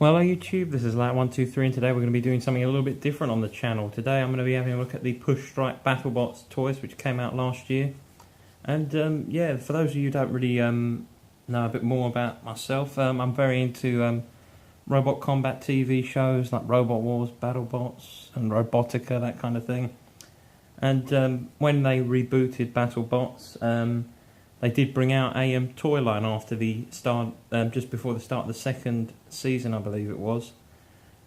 Well, hello YouTube, this is Lat123 and today we're going to be doing something a little bit different on the channel. Today I'm going to be having a look at the Push Strike Battlebots toys which came out last year. And yeah, for those of you who don't really know a bit more about myself, I'm very into robot combat TV shows like Robot Wars, Battlebots and Robotica, that kind of thing. And when they rebooted Battlebots, they did bring out a toy line after the start, just before the start of the second season, I believe it was.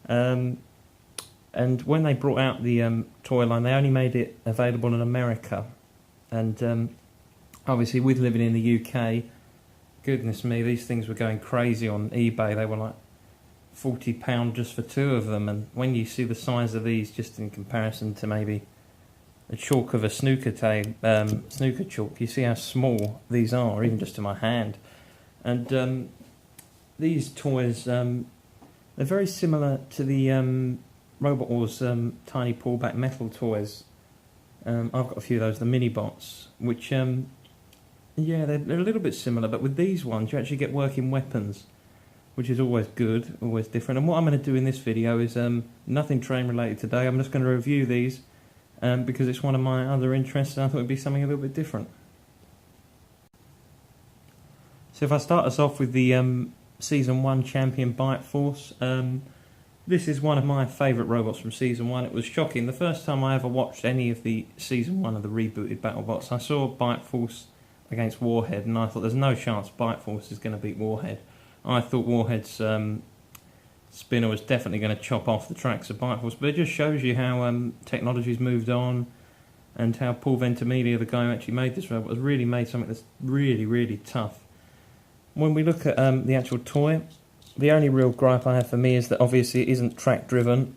And when they brought out the toy line, they only made it available in America. And obviously, with living in the UK, goodness me, these things were going crazy on eBay. They were like £40 just for two of them. And when you see the size of these, just in comparison to maybe the chalk of a snooker chalk, you see how small these are, even just to my hand. And these toys, they're very similar to the Robot Wars tiny pullback metal toys. I've got a few of those, the mini-bots, which, yeah, they're a little bit similar, but with these ones you actually get working weapons, which is always good, always different. And what I'm going to do in this video is nothing train related today. I'm just going to review these because it's one of my other interests, and I thought it would be something a little bit different. So if I start us off with the Season 1 champion Bite Force, this is one of my favourite robots from Season 1. It was shocking. The first time I ever watched any of the Season 1 of the rebooted Battlebots, I saw Bite Force against Warhead, and I thought there's no chance Bite Force is going to beat Warhead. I thought Warhead's spinner was definitely going to chop off the tracks of Bite Force, but it just shows you how technology's moved on, and how Paul Ventimiglia, the guy who actually made this robot, has really made something that's really, really tough. When we look at the actual toy, the only real gripe I have for me is that obviously it isn't track driven.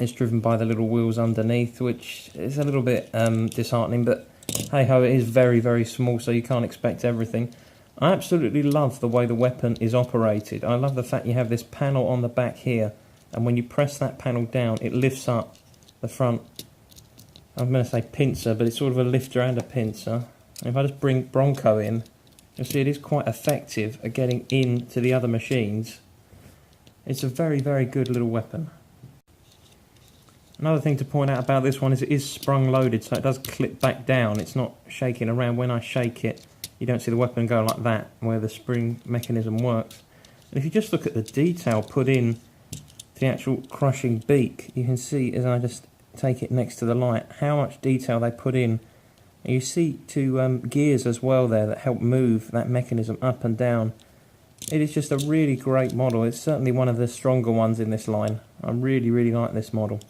It's driven by the little wheels underneath, which is a little bit disheartening, but hey ho, it is very, very small, so you can't expect everything. I absolutely love the way the weapon is operated. I love the fact you have this panel on the back here, and when you press that panel down, it lifts up the front, I'm going to say pincer, but it's sort of a lifter and a pincer. And if I just bring Bronco in, you'll see it is quite effective at getting into the other machines. It's a very, very good little weapon. Another thing to point out about this one is it is sprung loaded, so it does clip back down. It's not shaking around. When I shake it, you don't see the weapon go like that, where the spring mechanism works. And if you just look at the detail put in the actual crushing beak, you can see, as I just take it next to the light, how much detail they put in. And you see two gears as well there that help move that mechanism up and down. It is just a really great model. It's certainly one of the stronger ones in this line. I really, really like this model.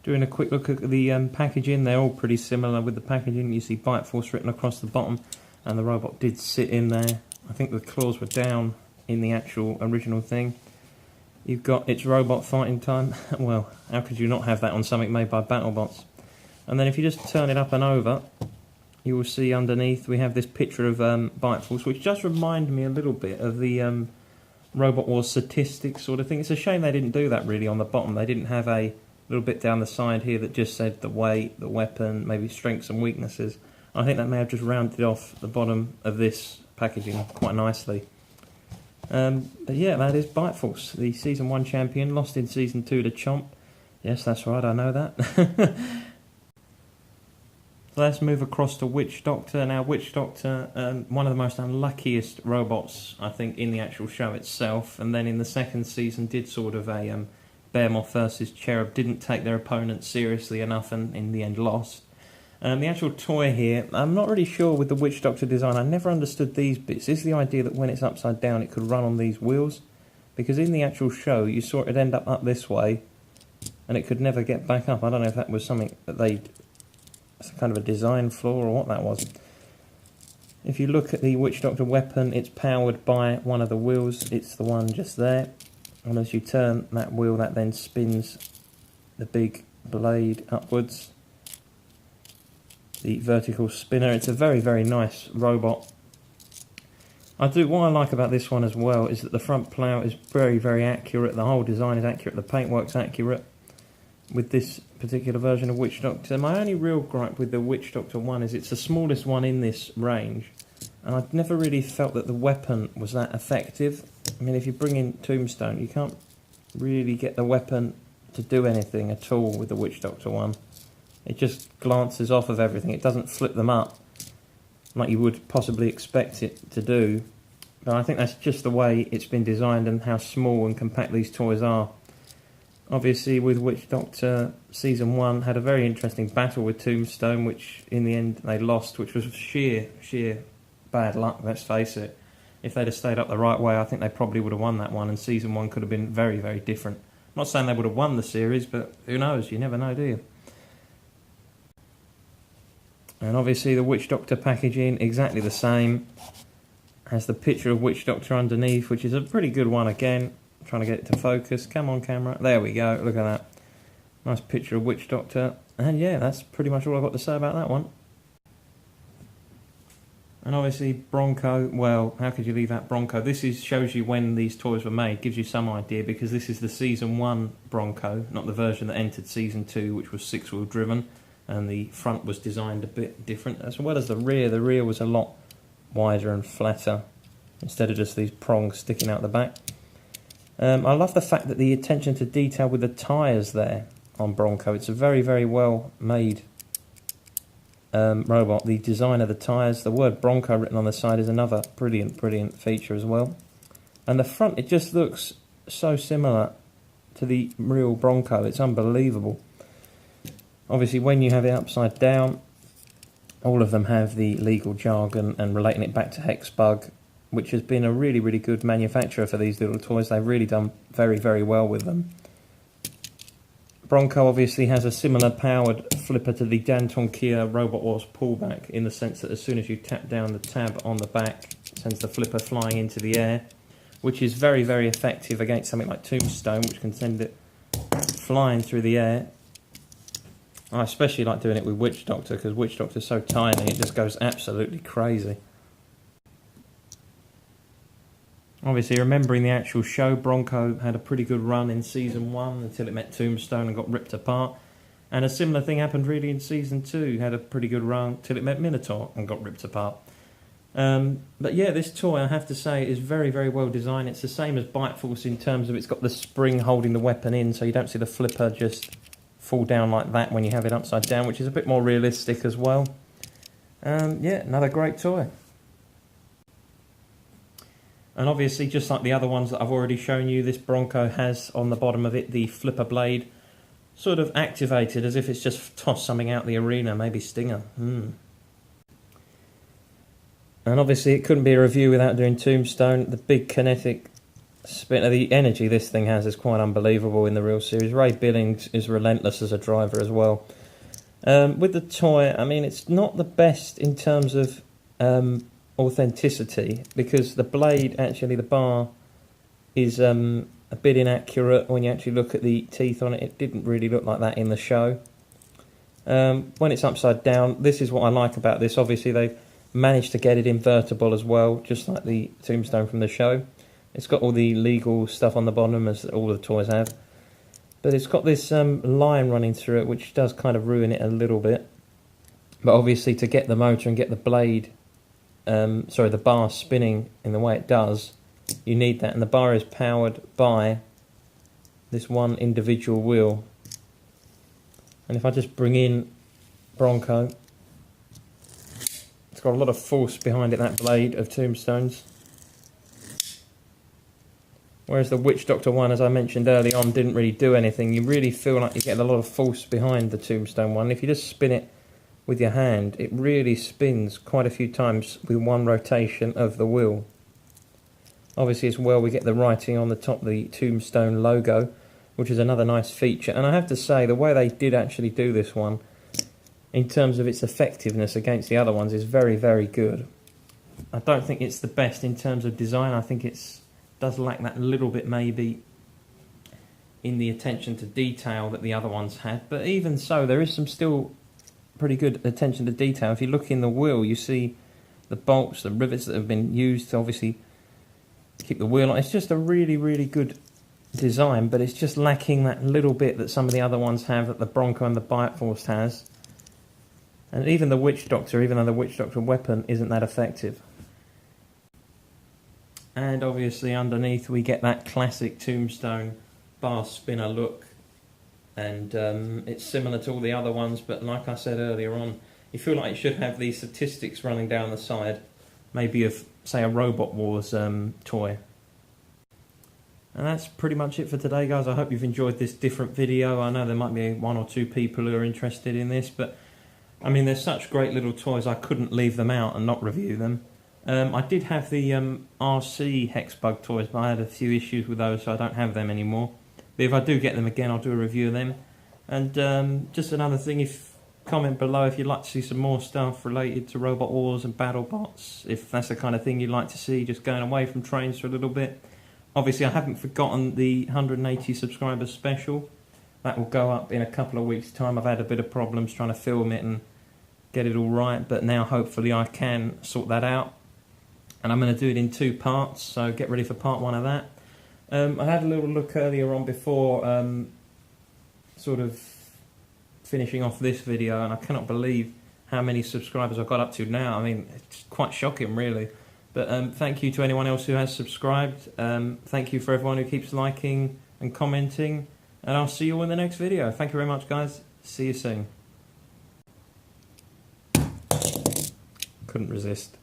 Doing a quick look at the packaging, they're all pretty similar with the packaging. You see Bite Force written across the bottom, and the robot did sit in there. I think the claws were down in the actual original thing. You've got its robot fighting time. Well, how could you not have that on something made by Battlebots? And then if you just turn it up and over, you will see underneath we have this picture of Bite Force, which does remind me a little bit of the Robot Wars statistics sort of thing. It's a shame they didn't do that really on the bottom. They didn't have a little bit down the side here that just said the weight, the weapon, maybe strengths and weaknesses. I think that may have just rounded off the bottom of this packaging quite nicely. But yeah, that is Bite Force, the Season 1 champion, lost in Season 2 to Chomp. Yes, that's right, I know that. So let's move across to Witch Doctor. Now, Witch Doctor, one of the most unluckiest robots, I think, in the actual show itself. And then in the second season did sort of a Behemoth versus Cherub, didn't take their opponent seriously enough and in the end lost. The actual toy here, I'm not really sure with the Witch Doctor design. I never understood these bits. Is the idea that when it's upside down it could run on these wheels? Because in the actual show you saw it end up this way and it could never get back up. I don't know if that was something that they'd, kind of a design flaw or what that was. If you look at the Witch Doctor weapon, it's powered by one of the wheels. It's the one just there. And as you turn that wheel, that then spins the big blade upwards. The vertical spinner. It's a very, very nice robot. What I like about this one as well is that the front plough is very, very accurate. The whole design is accurate. The paintwork's accurate with this particular version of Witch Doctor. My only real gripe with the Witch Doctor one is it's the smallest one in this range. and I'd never really felt that the weapon was that effective. I mean, if you bring in Tombstone, you can't really get the weapon to do anything at all with the Witch Doctor one. It just glances off of everything. It doesn't flip them up like you would possibly expect it to do. But I think that's just the way it's been designed and how small and compact these toys are. Obviously, with Witch Doctor, Season 1 had a very interesting battle with Tombstone, which in the end they lost, which was sheer bad luck, let's face it. If they'd have stayed up the right way, I think they probably would have won that one, and Season 1 could have been very, very different. I'm not saying they would have won the series, but who knows? You never know, do you? And obviously the Witch Doctor packaging, exactly the same. Has the picture of Witch Doctor underneath, which is a pretty good one again. I'm trying to get it to focus. Come on, camera. There we go. Look at that. Nice picture of Witch Doctor. And yeah, that's pretty much all I've got to say about that one. And obviously Bronco, well, how could you leave out Bronco? This shows you when these toys were made, gives you some idea, because this is the Season 1 Bronco, not the version that entered Season 2, which was 6-wheel driven, and the front was designed a bit different, as well as the rear. The rear was a lot wider and flatter, instead of just these prongs sticking out the back. I love the fact that the attention to detail with the tyres there on Bronco. It's a very, very well made robot. The design of the tyres, the word Bronco written on the side is another brilliant feature as well. And the front, it just looks so similar to the real Bronco. It's unbelievable. Obviously, when you have it upside down, all of them have the legal jargon and relating it back to Hexbug, which has been a really, really good manufacturer for these little toys. They've really done very, very well with them. Bronco obviously has a similar powered flipper to the Danton Kia Robot Wars pullback, in the sense that as soon as you tap down the tab on the back, it sends the flipper flying into the air, which is very, very effective against something like Tombstone, which can send it flying through the air. I especially like doing it with Witch Doctor, because Witch Doctor's so tiny, it just goes absolutely crazy. Obviously, remembering the actual show, Bronco had a pretty good run in Season 1 until it met Tombstone and got ripped apart. And a similar thing happened really in Season 2, had a pretty good run till it met Minotaur and got ripped apart. But yeah, this toy, I have to say, is very, very well designed. It's the same as Bite Force in terms of it's got the spring holding the weapon in, so you don't see the flipper just fall down like that when you have it upside down, which is a bit more realistic as well. Yeah, another great toy. And obviously, just like the other ones that I've already shown you, this Bronco has on the bottom of it the flipper blade sort of activated, as if it's just tossed something out the arena, maybe Stinger. And obviously it couldn't be a review without doing Tombstone. The big kinetic spin, the energy this thing has is quite unbelievable in the real series. Ray Billings is relentless as a driver as well. With the toy, I mean, it's not the best in terms of authenticity, because the blade, actually the bar, is a bit inaccurate. When you actually look at the teeth on it, it didn't really look like that in the show. When it's upside down, this is what I like about this. Obviously they've managed to get it invertible as well, just like the Tombstone from the show. It's got all the legal stuff on the bottom, as all the toys have, but it's got this line running through it, which does kind of ruin it a little bit. But obviously, to get the motor and get the blade, the bar spinning in the way it does, you need that, and the bar is powered by this one individual wheel. And if I just bring in Bronco, it's got a lot of force behind it, that blade of Tombstone's. Whereas the Witch Doctor one, as I mentioned early on, didn't really do anything. You really feel like you get a lot of force behind the Tombstone one. If you just spin it with your hand, it really spins quite a few times with one rotation of the wheel. Obviously as well, we get the writing on the top, the Tombstone logo, which is another nice feature. And I have to say, the way they did actually do this one, in terms of its effectiveness against the other ones, is very, very good. I don't think it's the best in terms of design. I think it's does lack that little bit maybe in the attention to detail that the other ones had. But even so, there is some still pretty good attention to detail. If you look in the wheel, you see the bolts, the rivets that have been used to obviously keep the wheel on. It's just a really, really good design, but it's just lacking that little bit that some of the other ones have, that the Bronco and the Bite Force has. And even the Witch Doctor, even though the Witch Doctor weapon isn't that effective. And obviously underneath we get that classic Tombstone bar spinner look. And it's similar to all the other ones, but like I said earlier on, you feel like it should have these statistics running down the side, maybe of, say, a Robot Wars toy. And that's pretty much it for today, guys. I hope you've enjoyed this different video. I know there might be 1 or 2 people who are interested in this, but I mean, there's such great little toys, I couldn't leave them out and not review them. I did have the RC Hexbug toys, but I had a few issues with those, so I don't have them anymore. But if I do get them again, I'll do a review of them. And just another thing, comment below if you'd like to see some more stuff related to Robot Wars and Battlebots, if that's the kind of thing you'd like to see, just going away from trains for a little bit. Obviously, I haven't forgotten the 180 subscribers special. That will go up in a couple of weeks' time. I've had a bit of problems trying to film it and get it all right, but now hopefully I can sort that out. And I'm going to do it in 2 parts, so get ready for part 1 of that. I had a little look earlier on before sort of finishing off this video, and I cannot believe how many subscribers I've got up to now. I mean, it's quite shocking, really. But thank you to anyone else who has subscribed. Thank you for everyone who keeps liking and commenting. And I'll see you all in the next video. Thank you very much, guys. See you soon. Couldn't resist.